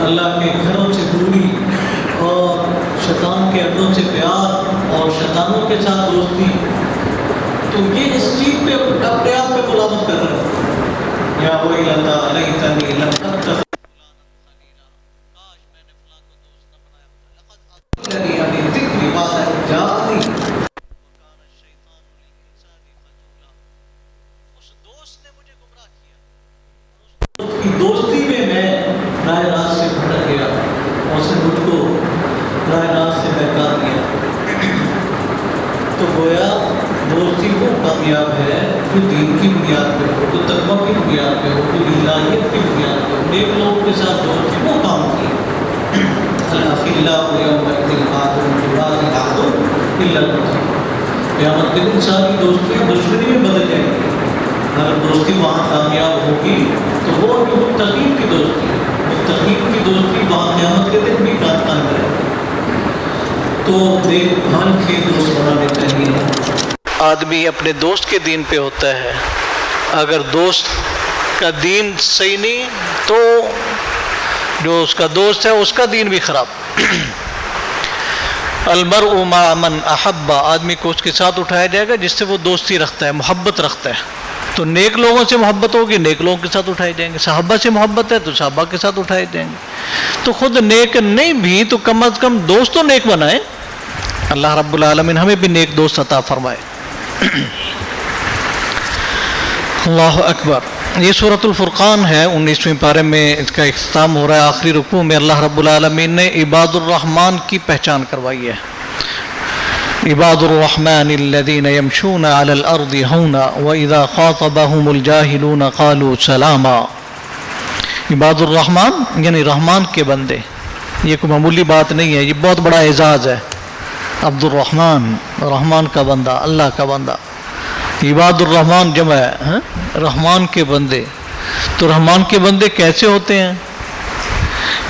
اللہ کے گھروں سے دوری اور شیطان کے اڈوں سے پیار اور شیطانوں کے ساتھ دوستی، تو یہ اس چیز پہ اپنے آپ پہ ملامت کر رہے ہیں، یا ویلتا لیتنی لم اتخذ کی دوستی میں میں رائے راست سے بھٹک گیا اور اس نے مجھ کو رائے راست سے بہکا دیا۔ تو گویا دوستی وہ کامیاب ہے جو دین کی بنیاد پہ ہو، جو تقویٰ کی بنیاد پہ ہو، جو الہیت کی بنیاد پہ ہو۔ نیک لوگوں کے ساتھ دوستی وہ کام کی، الاخلاء یومئذ بعضهم ببعض عدو الا المتقین۔ قیامت کے دن ساری دوستیاں دشمنی میں بدل جائیں گی۔ اگر دوستی وہاں کامیاب ہوگی تو وہ جو متقین کی دوستی ہے، متقین کی دوستی وہاں قیامت کے دن بھی قائم رہے گی۔ تو دیکھ بھال کے دوست بنانے چاہیے۔ آدمی اپنے دوست کے دین پہ ہوتا ہے، اگر دوست کا دین صحیح نہیں تو جو اس کا دوست ہے اس کا دین بھی خراب۔ المرء مع من احب، آدمی کو اس کے ساتھ اٹھایا جائے گا جس سے وہ دوستی رکھتا ہے، محبت رکھتا ہے۔ تو نیک لوگوں سے محبت ہوگی، نیک لوگوں کے ساتھ اٹھائے جائیں گے۔ صحابہ سے محبت ہے تو صحابہ کے ساتھ اٹھائے جائیں گے۔ تو خود نیک نہیں بھی تو کم از کم دوست تو نیک بنائیں۔ اللہ رب العالمین ہمیں بھی نیک دوست عطا فرمائے۔ اللہ اکبر۔ یہ سورۃ الفرقان ہے، 19ویں پارے میں اس کا اختتام ہو رہا ہے۔ آخری رکوع میں اللہ رب العالمین نے عباد الرحمن کی پہچان کروائی ہے۔ عباد الرحمن الذین یمشون علی الارض ہونا واذا خاطبهم الجاہلون قالوا سلاما۔ عباد الرحمن یعنی رحمان کے بندے، یہ کوئی معمولی بات نہیں ہے، یہ بہت بڑا اعزاز ہے۔ عبد الرحمن، رحمان کا بندہ، اللہ کا بندہ۔ عباد الرحمن جمع ہے رحمان کے بندے۔ تو رحمان کے بندے کیسے ہوتے ہیں؟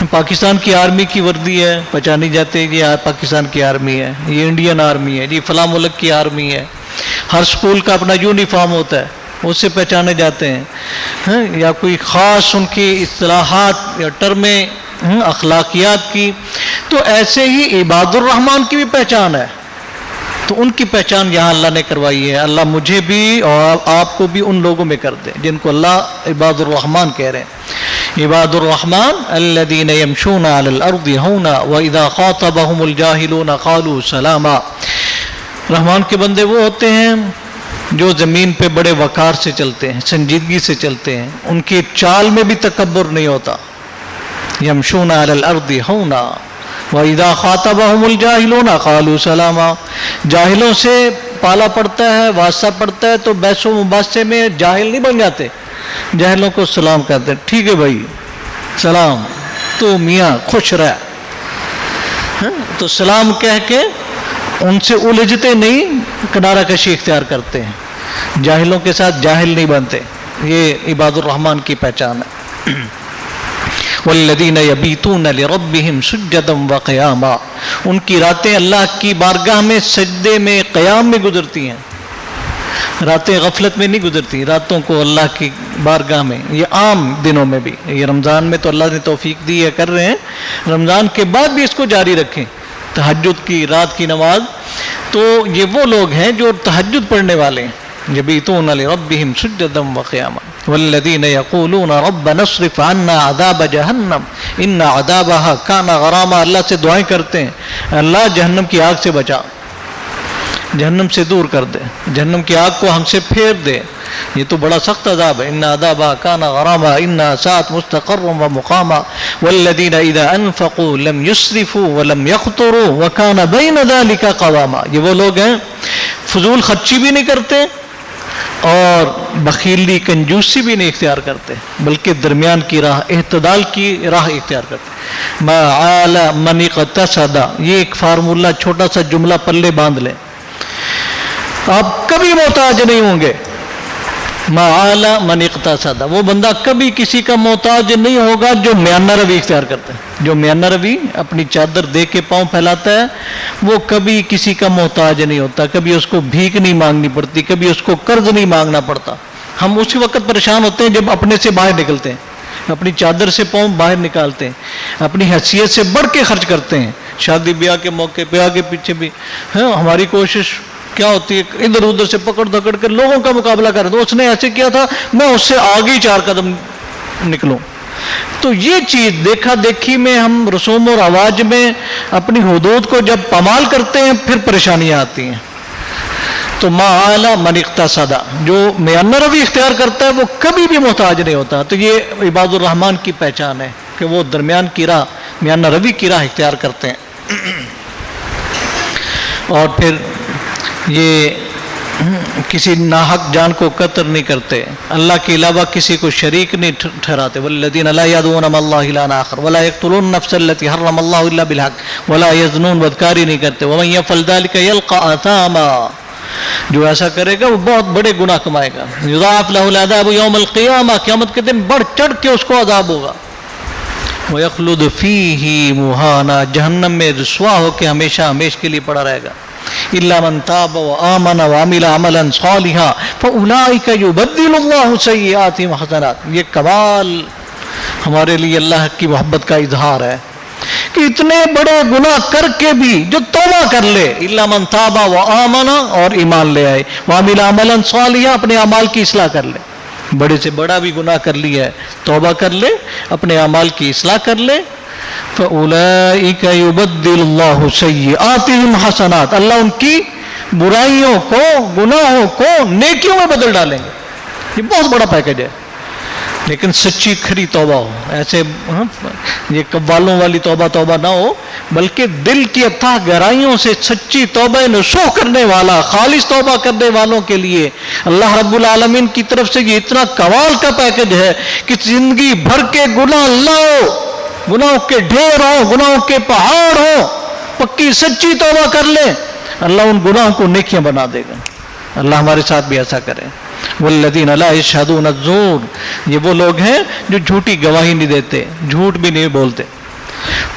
پاکستان کی آرمی کی وردی ہے، پہچانی جاتے ہیں یہ پاکستان کی آرمی ہے، یہ انڈین آرمی ہے، یہ فلاں ملک کی آرمی ہے۔ ہر سکول کا اپنا یونیفارم ہوتا ہے، اس سے پہچانے جاتے ہیں، یا کوئی خاص ان کی اصطلاحات یا ٹرمیں اخلاقیات کی۔ تو ایسے ہی عباد الرحمن کی بھی پہچان ہے، تو ان کی پہچان یہاں اللہ نے کروائی ہے۔ اللہ مجھے بھی اور آپ کو بھی ان لوگوں میں کر دے جن کو اللہ عباد الرحمن کہہ رہے ہیں۔ عباد الرحمن الذین یمشون علی الارض ہونا واذا خاطبهم الجاہلون قالوا سلاما۔ رحمان کے بندے وہ ہوتے ہیں جو زمین پہ بڑے وقار سے چلتے ہیں، سنجیدگی سے چلتے ہیں، ان کی چال میں بھی تکبر نہیں ہوتا۔ یمشون علی الارض ہونا وَإِذَا خَاطَبَهُمُ الْجَاهِلُونَ قَالُوا سَلَامًا۔ جاہلوں سے پالا پڑتا ہے، واسطہ پڑتا ہے تو بحث و مباحثے میں جاہل نہیں بن جاتے، جاہلوں کو سلام کہتے ہیں، ٹھیک ہے بھائی سلام، تو میاں خوش رہ۔ تو سلام کہہ کے ان سے الجھتے نہیں، کنارہ کشی اختیار کرتے ہیں، جاہلوں کے ساتھ جاہل نہیں بنتے۔ یہ عباد الرحمن کی پہچان ہے۔ والذین یبیتون لربہم سجدا وقیاما، ان کی راتیں اللہ کی بارگاہ میں سجدے میں قیام میں گزرتی ہیں، راتیں غفلت میں نہیں گزرتی، راتوں کو اللہ کی بارگاہ میں۔ یہ عام دنوں میں بھی، یہ رمضان میں تو اللہ نے توفیق دی ہے کر رہے ہیں، رمضان کے بعد بھی اس کو جاری رکھیں، تہجد کی رات کی نماز۔ تو یہ وہ لوگ ہیں جو تہجد پڑھنے والے ہیں، یبیتون لربہم سجدا وقیاما۔ والذین یقولون ربنا اصرف عنا عذاب جہنم ان عذابها کان غراما، اللہ سے دعائیں کرتے ہیں اللہ جہنم کی آگ سے بچا، جہنم سے دور کر دے، جہنم کی آگ کو ہم سے پھیر دے، یہ تو بڑا سخت عذاب ہے۔ ان عذابها کان غراما انها ساءت مستقرا ومقاما والذین اذا انفقوا لم يسرفوا ولم يقتروا وكان بين ذلك قواما۔ یہ وہ لوگ ہیں فضول خرچی بھی نہیں کرتے اور بخیلی کنجوسی بھی نہیں اختیار کرتے، بلکہ درمیان کی راہ، اعتدال کی راہ اختیار کرتے۔ ما عال من اقتصد، یہ ایک فارمولہ چھوٹا سا جملہ پلے باندھ لیں، آپ کبھی محتاج نہیں ہوں گے۔ ما عال من اقتصد، وہ بندہ کبھی کسی کا محتاج نہیں ہوگا جو میانہ روی اختیار کرتا ہے، جو میانہ روی اپنی چادر دے کے پاؤں پھیلاتا ہے، وہ کبھی کسی کا محتاج نہیں ہوتا، کبھی اس کو بھیک نہیں مانگنی پڑتی، کبھی اس کو قرض نہیں مانگنا پڑتا۔ ہم اسی وقت پریشان ہوتے ہیں جب اپنے سے باہر نکلتے ہیں، اپنی چادر سے پاؤں باہر نکالتے ہیں, اپنی حیثیت سے بڑھ کے خرچ کرتے ہیں. شادی بیاہ کے موقع پہ آگے پیچھے بھی ہماری کوشش کیا ہوتی ہے, ادھر ادھر سے پکڑ دکڑ کر لوگوں کا مقابلہ کر دو, اس نے ایسے کیا تھا میں اس سے آگے 4 قدم نکلوں. تو یہ چیز دیکھا دیکھی میں ہم رسوم و رواج میں اپنی حدود کو جب پامال کرتے ہیں پھر پریشانیاں آتی ہیں. تو ما اعلی من اقتصد, جو میانہ روی اختیار کرتا ہے وہ کبھی بھی محتاج نہیں ہوتا. تو یہ عباد الرحمن کی پہچان ہے کہ وہ درمیان کی راہ, میانہ روی کی راہ اختیار کرتے ہیں. اور پھر یہ کسی ناحق جان کو قتل نہیں کرتے, اللہ کے علاوہ کسی کو شریک نہیں ٹھہراتے. والذین لا یدعون مع اللہ الہا آخر ولا یقتلون النفس التي حرم اللہ الا بالحق ولا یزنون, بدکاری نہیں کرتے. ومن یفعل ذلک یلقى آثاما, جو ایسا کرے گا وہ بہت بڑے گناہ کمائے گا. یضاعف له العذاب یوم القیامہ, قیامت کے دن بڑھ چڑھ کے اس کو عذاب ہوگا. وَيَخْلُدُ فِيهِ مُهَانًا, جہنم میں رسوا ہو کے ہمیشہ ہمیش کے لیے پڑا رہے گا. إِلَّا مَنْ تَابَ وَآمَنَ وَعَمِلَ عَمَلًا صَالِحًا فَأُولَٰئِكَ يُبَدِّلُ اللَّهُ سَيِّئَاتِهِمْ حَسَنَاتٍ. یہ کمال ہمارے لیے اللہ کی محبت کا اظہار ہے کہ اتنے بڑے گناہ کر کے بھی جو توبہ کر لے, إِلَّا مَنْ تَابَ وَآمَنَ, اور ایمان لے آئے, وَعَمِلَ عَمَلًا صَالِحًا, اپنے اعمال کی اصلاح کر لے. بڑے سے بڑا بھی گناہ کر لیا ہے, توبہ کر لے, اپنے اعمال کی اصلاح کر لے. فَأُولَٰئِكَ يُبَدِّلُ اللَّهُ سَيِّئَاتِهِمْ حَسَنَاتٍ, اللہ ان کی برائیوں کو, گناہوں کو نیکیوں میں بدل ڈالیں گے. یہ بہت بڑا پیکج ہے. لیکن سچی کھری توبہ ہو, ایسے یہ قوالوں والی توبہ نہ ہو, بلکہ دل کی اتھاہ گہرائیوں سے سچی توبہ نصوح کرنے والا, خالص توبہ کرنے والوں کے لیے اللہ رب العالمین کی طرف سے یہ اتنا کمال کا پیکج ہے کہ زندگی بھر کے گناہ لاؤ, گناہوں کے ڈھیر ہو, گناہوں کے پہاڑ ہو, پکی سچی توبہ کر لیں, اللہ ان گناہوں کو نیکیاں بنا دے گا. اللہ ہمارے ساتھ بھی ایسا کرے. والذین لا یشہدون الزور, یہ وہ لوگ ہیں جو جھوٹی گواہی نہیں دیتے, جھوٹ بھی نہیں بولتے.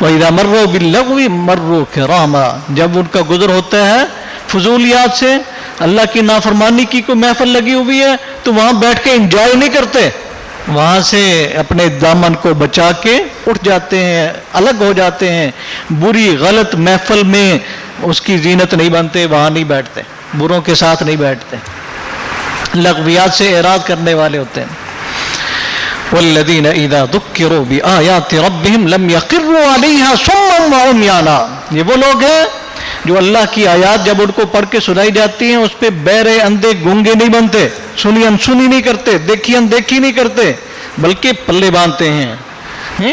وَإِذَا مَرُّوا بِاللَّغْوِ مَرُّوا كِرَامًا, جب ان کا گزر ہوتا ہے فضولیات سے, اللہ کی نافرمانی کی کوئی محفل لگی ہوئی ہے تو وہاں بیٹھ کے انجوائے نہیں کرتے, وہاں سے اپنے دامن کو بچا کے اٹھ جاتے ہیں, الگ ہو جاتے ہیں. بری غلط محفل میں اس کی زینت نہیں بنتے, وہاں نہیں بیٹھتے, بروں کے ساتھ نہیں بیٹھتے, لغویات سے اعراض کرنے والے ہوتے ہیں. والذین اذا ذکروا بآیات ربہم لم یخروا علیہا صما وعمیانا, یہ وہ لوگ ہیں جو اللہ کی آیات جب ان کو پڑھ کے سنائی جاتی ہیں اس پہ بہرے اندھے گونگے نہیں بنتے, سنی انسنی نہیں کرتے, دیکھی اندیکھی نہیں کرتے, بلکہ پلے باندھتے ہیں.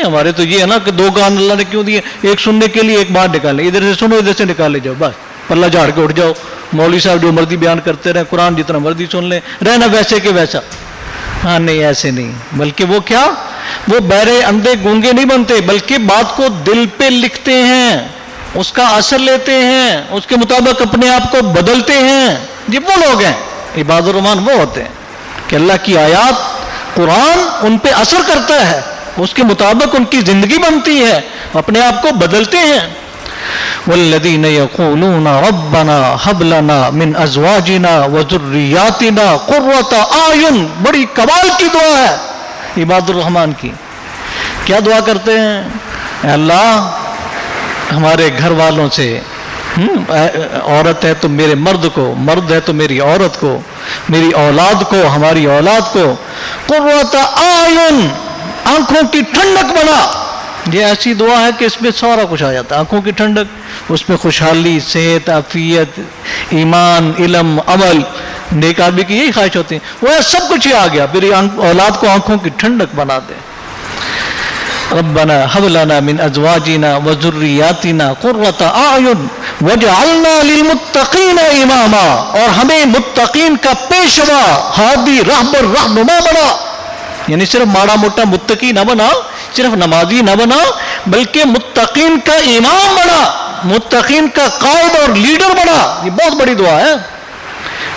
ہمارے تو یہ ہے نا کہ 2 کان اللہ نے کیوں دیے, ایک سننے کے لیے ایک بات نکالے, ادھر سے سنو ادھر سے نکالے جاؤ, بس پلہ جھاڑ کے اٹھ جاؤ, مولوی صاحب جو مرضی بیان کرتے رہے, قرآن جتنا مرضی سن لیں, رہنا ویسے کہ ویسا. ہاں نہیں, ایسے نہیں, بلکہ وہ کیا, وہ بہرے اندھے گونگے نہیں بنتے, بلکہ بات کو دل پہ لکھتے ہیں, اس کا اثر لیتے ہیں, اس کے مطابق اپنے آپ کو بدلتے ہیں. یہ وہ لوگ ہیں عباد الرحمن, وہ ہوتے ہیں کہ اللہ کی آیات قرآن ان پہ اثر کرتا ہے, اس کے مطابق ان کی زندگی بنتی ہے, اپنے آپ کو بدلتے ہیں. والذین یقولون ربنا هب لنا من ازواجنا وذریاتنا قرۃ اعین, بڑی کمال کی دعا ہے عباد الرحمن کی. کیا دعا کرتے ہیں, اے اللہ ہمارے گھر والوں سے, عورت ہے تو میرے مرد کو, مرد ہے تو میری عورت کو, میری اولاد کو, ہماری اولاد کو قرۃ اعین, آنکھوں کی ٹھنڈک بنا. یہ ایسی دعا ہے کہ اس میں سارا کچھ آ جاتا ہے, آنکھوں کی ٹھنڈک, اس میں خوشحالی, صحت, عافیت, ایمان, علم, عمل. نیک آدمی کی یہی خواہش ہوتی ہے, وہ سب کچھ ہی آ گیا, میری اولاد کو آنکھوں کی ٹھنڈک بنا دے. ربنا هب لنا من ازواجنا وذریاتنا قرۃ اعین واجعلنا للمتقین اماما, اور ہمیں متقین کا پیشوا, ہادی, رہبر, رہنما بنا. یعنی صرف ماڑا موٹا متقی نہ بنا, صرف نمازی نہ بنا, بلکہ متقین کا امام بنا, متقین کا قائد اور لیڈر بنا. یہ بہت بڑی دعا ہے.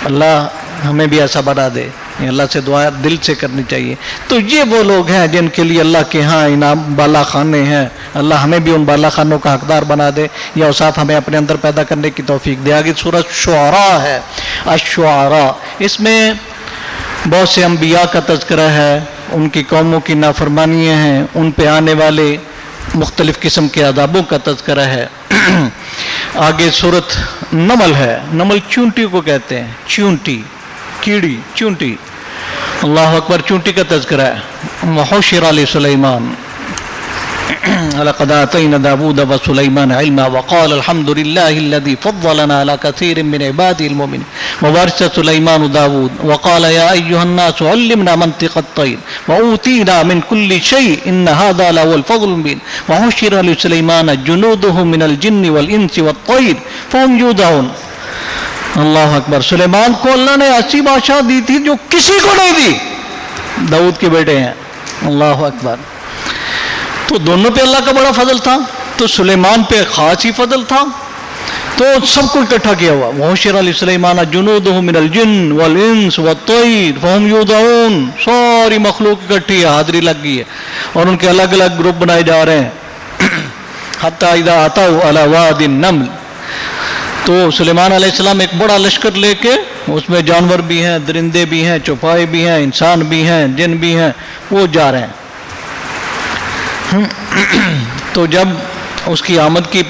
اللہ ہمیں بھی ایسا بنا دے. اللہ سے دعا دل سے کرنی چاہیے. تو یہ وہ لوگ ہیں جن کے لیے اللہ کے ہاں انعام بالا خانے ہیں. اللہ ہمیں بھی ان بالا خانوں کا حقدار بنا دے, یا اوصاف ہمیں اپنے اندر پیدا کرنے کی توفیق دے. آگے سورۃ شعراء ہے, الشعراء, اس میں بہت سے انبیاء کا تذکرہ ہے, ان کی قوموں کی نافرمانیاں ہیں، ان پہ آنے والے مختلف قسم کے عذابوں کا تذکرہ ہے۔ آگے سورۃ نمل ہے، نمل چونٹی کو کہتے ہیں، چونٹی، کیڑی، چونٹی، اللہ اکبر، چونٹی کا تذکرہ ہے۔ وحشر لسلیمان لقد آتينا داود وسليمان علما وقال الحمد لله الذي فضلنا على كثير من عباده المؤمنين وورث سليمان داود وقال يا أيها الناس علمنا منطق الطير وأوتينا من كل شيء إن هذا لهو الفضل المبين وحشر لسليمان جنوده من الجن والإنس والطير فهم يوزعون۔ اللہ اکبر، سلیمان کو اللہ نے ایسی بادشاہ دی تھی جو کسی کو نہیں دی، داؤد کے بیٹے ہیں، اللہ اکبر۔ تو دونوں پہ اللہ کا بڑا فضل تھا، تو سلیمان پہ خاص ہی فضل تھا، تو سب کو اکٹھا کیا ہوا۔ وحشر لسلیمان جنودہ من الجن والانس والطیر فہم یوزعون، ساری مخلوق اکٹھی ہے، حاضری لگ گئی ہے، اور ان کے الگ الگ گروپ بنائے جا رہے ہیں۔ حتی اذا اتوا علی واد النمل، تو سلیمان علیہ السلام ایک بڑا لشکر لے کے، اس میں جانور بھی ہیں، درندے بھی ہیں، چوپائے بھی ہیں، انسان بھی ہیں، جن بھی ہیں، وہ جا رہے ہیں۔ تو جب اس کی آمد کی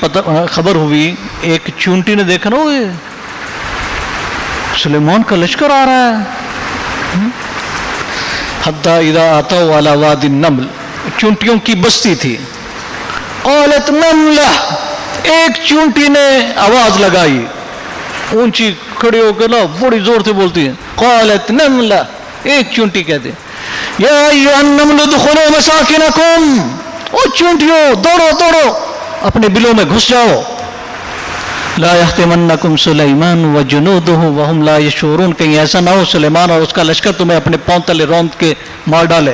خبر ہوئی، ایک چونٹی نے دیکھا نا، سلیمان کا لشکر آ رہا ہے۔ حتی اذا اتوا علی واد النمل، چونٹیوں کی بستی تھی۔ قالت نملہ، ایک چونٹی نے آواز لگائی، اونچی کھڑی ہو کے نا بڑی زور سے بولتی ہے، قالت نملہ، ایک چونٹی کہتے، یا ایھا النمل ادخلوا مساکنکم، او چونٹیوں دوڑو دوڑو، اپنے بلوں میں گھس جاؤ۔ لا یحطمنکم سلیمان وجنودہ وہم لا یشعرون، کہیں ایسا نہ ہو سلیمان اور اس کا لشکر تمہیں اپنے پاؤں تلے روند کے مار ڈالے۔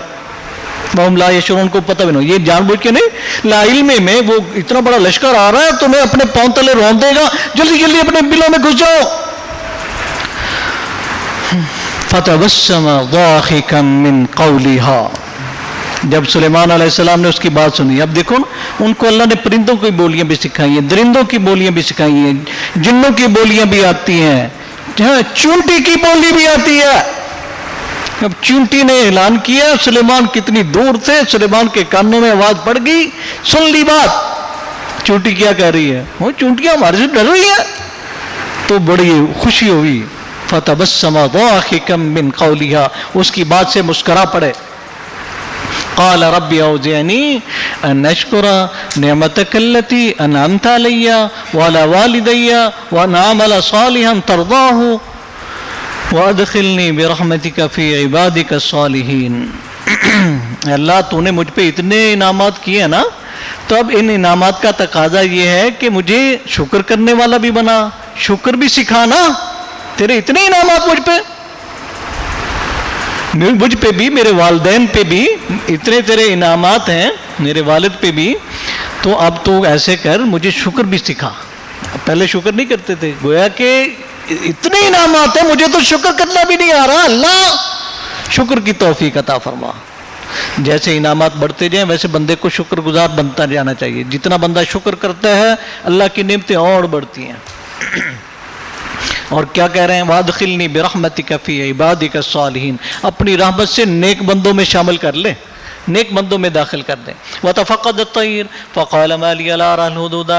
وہم لا یشعرون کو پتہ بھی نہیں، یہ جان بوجھ کے نہیں، لا علم میں وہ اتنا بڑا لشکر آ رہا ہے، تمہیں اپنے پاؤں تلے روند دے گا، جلدی جلدی اپنے بلوں میں گھس جاؤ۔ فتبسم ضاحکا من قولها، جب سلیمان علیہ السلام نے اس کی بات سنی، اب دیکھو ان کو اللہ نے پرندوں کی بولیاں بھی سکھائی ہیں، درندوں کی بولیاں بھی سکھائی ہیں، جنوں کی بولیاں بھی آتی ہیں، چونٹی کی بولی بھی آتی ہے۔ اب چونٹی نے اعلان کیا، سلیمان کتنی دور تھے، سلیمان کے کانوں میں آواز پڑ گئی، سن لی بات، چونٹی کیا کہہ رہی ہے، وہ چونٹیاں ہمارے سے ڈر رہی ہے، تو بڑی خوشی ہوئی۔ فتبسم ضاحکا من قولها، اس کی بات سے مسکرا پڑے۔ قال رب اوزعنی ان اشکر نعمتک التی انعمت علی وعلی والدی وان اعمل صالحا ترضاہ وادخلنی برحمتک فی عبادک الصالحین۔ اللہ تو نے مجھ پہ اتنے انعامات کیے نا، تو اب ان انعامات کا تقاضا یہ ہے کہ مجھے شکر کرنے والا بھی بنا، شکر بھی سکھانا، تیرے اتنے انعامات مجھ پہ بھی، میرے والدین پہ بھی اتنے تیرے انعامات ہیں، میرے والد پہ بھی، تو اب تو ایسے کر مجھے شکر بھی سکھا۔ پہلے شکر نہیں کرتے تھے، گویا کہ اتنے انعامات ہیں، مجھے تو شکر کرنا بھی نہیں آ رہا، اللہ شکر کی توفیق عطا فرما۔ جیسے انعامات بڑھتے جائیں ویسے بندے کو شکر گزار بنتا جانا چاہیے، جتنا بندہ شکر کرتا ہے اللہ کی نعمتیں اور بڑھتی ہیں۔ اور کیا کہہ رہے ہیں، وادخلنی برحمتک فی عبادک الصالحین، اپنی رحمت سے نیک بندوں میں شامل کر لے، نیک بندوں میں داخل کر دیں۔ وتفقد الطیر فقال ما لی لا ارى الحدود،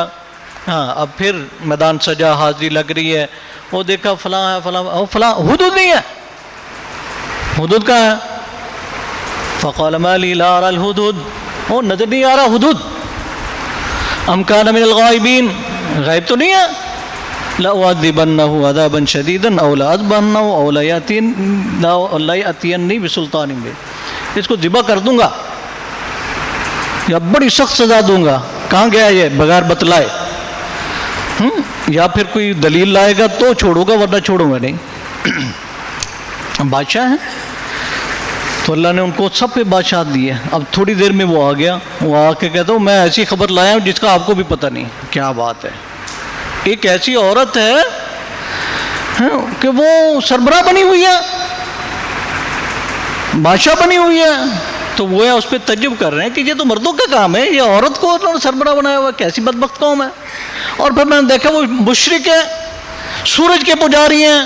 ہاں اب پھر میدان سجا، حاضری لگ رہی ہے، وہ دیکھا فلاں ہے، فلاں حدود نہیں ہے، حدود کہاں ہے؟ فقال ما لی لا ارى الحدود، وہ نظر نہیں آ رہا حدود۔ ام کان من الغائبین، غائب تو نہیں ہے، لَأُعَذِّبَنَّهُ عَذَابًا شَدِيدًا أَوْ لَأَذْبَحَنَّهُ أَوْ لَيَأْتِيَنِّي بِسُلْطَانٍ مُبِينٍ، اس کو ذبح کر دوں گا یا بڑی سخت سزا دوں گا۔ کہاں گیا یہ بغیر بتلائے؟ یا پھر کوئی دلیل لائے گا تو چھوڑوں گا، ورنہ چھوڑوں گا نہیں۔ بادشاہ ہیں تو اللہ نے ان کو سب پہ بادشاہ دی ہے۔ اب تھوڑی دیر میں وہ آ گیا، وہ آ کے کہتا ہوں میں ایسی خبر لایا ہوں جس کا آپ کو بھی پتہ نہیں۔ کیا بات ہے، ایک ایسی عورت ہے کہ وہ سربراہ بنی ہوئی ہے، بادشاہ بنی ہوئی ہے، تو وہ اس پہ تعجب کر رہے ہیں کہ یہ تو مردوں کا کام ہے، یہ عورت کو سربراہ بنایا ہوا، کیسی بدبخت قوم ہے۔ اور پھر میں نے دیکھا وہ مشرک ہے، سورج کے پجاری ہیں،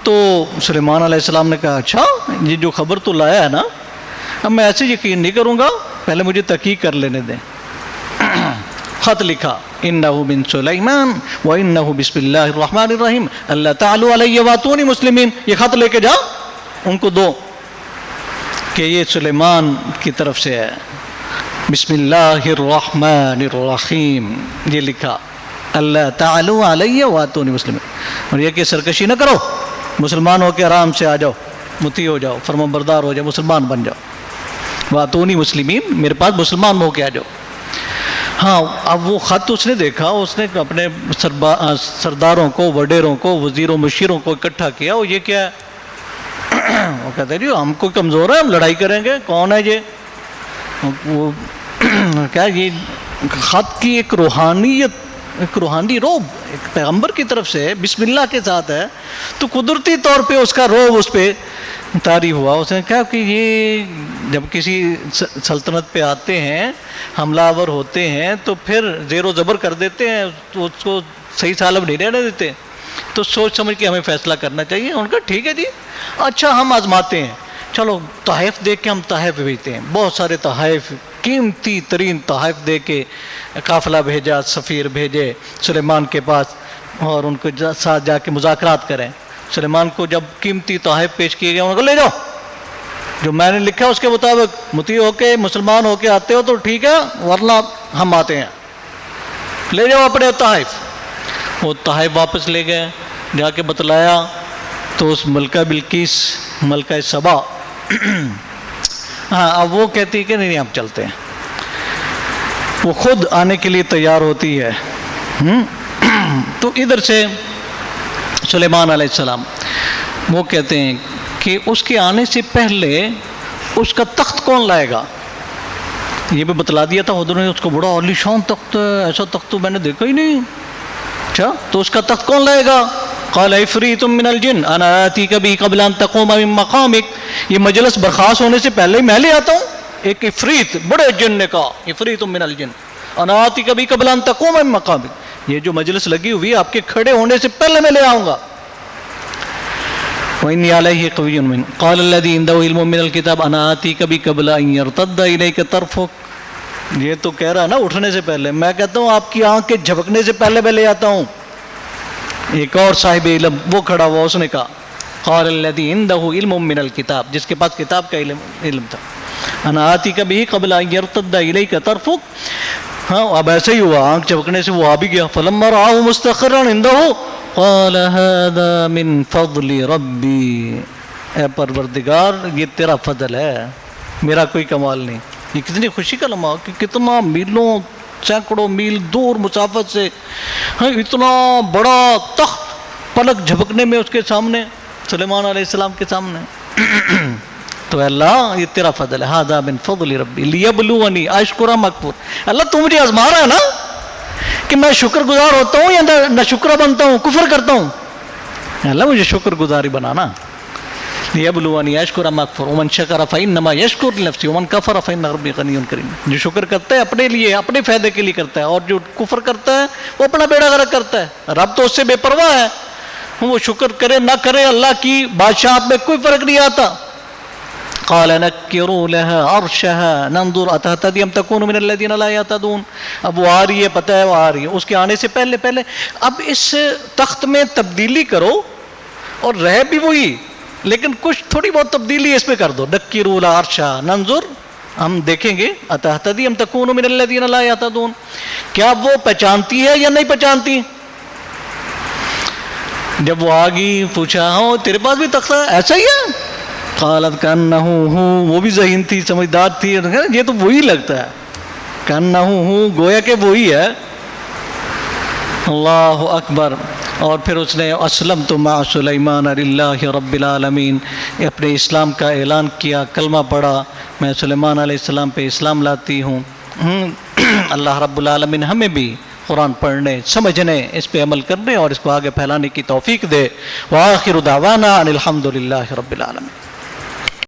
تو سلیمان علیہ السلام نے کہا اچھا یہ جو خبر تو لایا ہے نا، اب میں ایسے یقین نہیں کروں گا، پہلے مجھے تحقیق کر لینے دیں۔ خط لکھا انہو من سلیمان و انہو بسم اللہ الرحمن الرحیم اللہ تعالی علیہ واتونی مسلمین، یہ خط لے کے جا ان کو دو کہ یہ سلیمان کی طرف سے ہے، بسم اللہ الرحمن الرحیم یہ لکھا، اللہ تعالی علیہ واتونی مسلمین، اور یہ کہ سرکشی نہ کرو، مسلمان ہو کے آرام سے آ جاؤ، مطیع ہو جاؤ، فرمانبردار ہو جاؤ، مسلمان بن جاؤ، واتونی مسلمین میرے پاس مسلمان ہو کے آ جاؤ۔ ہاں اب وہ خط اس نے دیکھا، اس نے اپنے سرداروں کو، وڈیروں کو، وزیروں مشیروں کو اکٹھا کیا، وہ یہ کیا ہے؟ وہ کہتے ہیں جی ہم کو کمزور ہے، ہم لڑائی کریں گے، کون ہے یہ؟ وہ کیا یہ خط کی ایک روحانیت، ایک روحانی روب ایک پیغمبر کی طرف سے بسم اللہ کے ساتھ ہے، تو قدرتی طور پہ اس کا روب اس پہ طاری ہوا۔ اس نے کہا کہ یہ جب کسی سلطنت پہ آتے ہیں، حملہ آور ہوتے ہیں، تو پھر زیر و زبر کر دیتے ہیں، تو اس کو صحیح سالم نہیں رہنے دیتے، تو سوچ سمجھ کے ہمیں فیصلہ کرنا چاہیے۔ ان کا ٹھیک ہے جی، اچھا ہم آزماتے ہیں، چلو تحائف دے کے ہم تحائف بھیجتے ہیں، بہت سارے تحائف، قیمتی ترین تحائف دے کے قافلہ بھیجا، سفیر بھیجے سلیمان کے پاس، اور ان کے ساتھ جا کے مذاکرات کریں۔ سلیمان کو جب قیمتی تحائف پیش کیے گئے، ان کو لے جاؤ، جو میں نے لکھا اس کے مطابق مطیع ہو کے مسلمان ہو کے آتے ہو تو ٹھیک ہے، ورنہ ہم آتے ہیں، لے جاؤ اپنے تحائف۔ وہ تحائف واپس لے گئے، جا کے بتلایا تو اس ملکہ بلقیس، ملکہ سبا، ہاں اب وہ کہتی کہ نہیں ہم چلتے ہیں، وہ خود آنے کے لیے تیار ہوتی ہے۔ تو ادھر سے سلیمان علیہ السلام وہ کہتے ہیں کہ اس کے آنے سے پہلے اس کا تخت کون لائے گا؟ یہ بھی بتلا دیا تھا حضور نے، اس کو بڑا عالی شان تخت ہے، ایسا تخت تو میں نے دیکھا ہی نہیں۔ اچھا تو اس کا تخت کون لائے گا؟ قال عفریت من الجن انا آتیک بہ قبل ان تقوم من مقامک، یہ مجلس برخاست ہونے سے پہلے ہی میں لے آتا ہوں۔ ایک عفریت بڑے جن نے کہا، عفریت من الجن انا آتیک بہ قبل ان تقوم من مقامک، یہ جو مجلس لگی ہوئی آپ کے کھڑے ہونے سے پہلے میں لے آؤں گا۔ وَإِنِّي عَلَيْهِ قَوِيٌّ مِّنْ قَالَ الَّذِي عِندَهُ عِلْمٌ مِّنَ الْكِتَابِ أَنَا آتِيكَ بِهِ قَبْلَ أَن يَرْتَدَّ إِلَيْكَ طَرْفُكَ، یہ تو کہہ رہا ہے نا اٹھنے سے پہلے، میں کہتا ہوں آپ کی آنکھ کے جھپکنے سے پہلے میں لے آتا ہوں۔ ایک اور صاحب علم وہ کھڑا ہوا، اس نے کہا قال الذي عنده علم من الكتاب، جس کے پاس کتاب کا علم تھا، انا آتیک بہ قبل ان یرتد الیک طرفک، ہاں اب ایسے ہی ہوا، آنکھ چمکنے سے وہ آ بھی گیا۔ فلما رآہ مستقرا عنده قال هذا من فضل ربی، اے پروردگار یہ تیرا فضل ہے، میرا کوئی کمال نہیں۔ یہ کتنی خوشی کا لمحہ کہ کتنا میلوں سینکڑوں میل دور مسافت سے اتنا بڑا تخت پلک جھپکنے میں اس کے سامنے، سلیمان علیہ السلام کے سامنے۔ تو اللہ یہ تیرا فضل ہے، ھذا من فضل ربی لیبلونی اشکر ام اکفر، اللہ تو مجھے آزما رہا ہے نا کہ میں شکر گزار ہوتا ہوں یا نہ شکر بنتا ہوں، کفر کرتا ہوں، اللہ مجھے شکر گزاری بنانا۔ لیبلونی اشکر ام اکفر ومن شکر فانما یشکر لنفسہ ومن کفر فان ربی غنی کریم، جو شکر کرتا ہے اپنے لیے، اپنے فائدے کے لیے کرتا ہے، اور جو کفر کرتا ہے وہ اپنا بیڑا غرق کرتا ہے، رب تو اس سے بے پرواہ ہے، وہ شکر کرے نہ کرے اللہ کی بادشاہت میں کوئی فرق نہیں آتا۔ قال نکروا لها عرشها ننظر اتهتدی ام تكون من الذين لا يهتدون، اب وہ آ رہی ہے، پتہ ہے وہ آ رہی ہے، اس کے آنے سے پہلے اب اس تخت میں تبدیلی کرو اور رہ بھی وہی، لیکن کچھ تھوڑی بہت تبدیلی اس پہ کر دو، نکروا لها عرشها ننظر، ہم دیکھیں گے اتهتدی ام تكون من الذين لا يهتدون، کیا وہ پہچانتی ہے یا نہیں پہچانتی؟ جب وہ آگئی پوچھا ہاں تیرے پاس بھی تخت ہے، ایسا ہی ہے؟ قالت کانہ ہو، وہ بھی ذہین تھی، سمجھدار تھی، یہ تو وہی لگتا ہے، کانہ ہو گویا کہ وہی ہے۔ اللہ اکبر۔ اور پھر اس نے اسلمت مع سلیمان للہ رب العالمین، اپنے اسلام کا اعلان کیا، کلمہ پڑھا، میں سلیمان علیہ السلام پہ اسلام لاتی ہوں۔ اللہ رب العالمین ہمیں بھی قرآن پڑھنے، سمجھنے، اس پہ عمل کرنے اور اس کو آگے پھیلانے کی توفیق دے۔ وآخر دعوانا ان الحمد للہ رب العالمین۔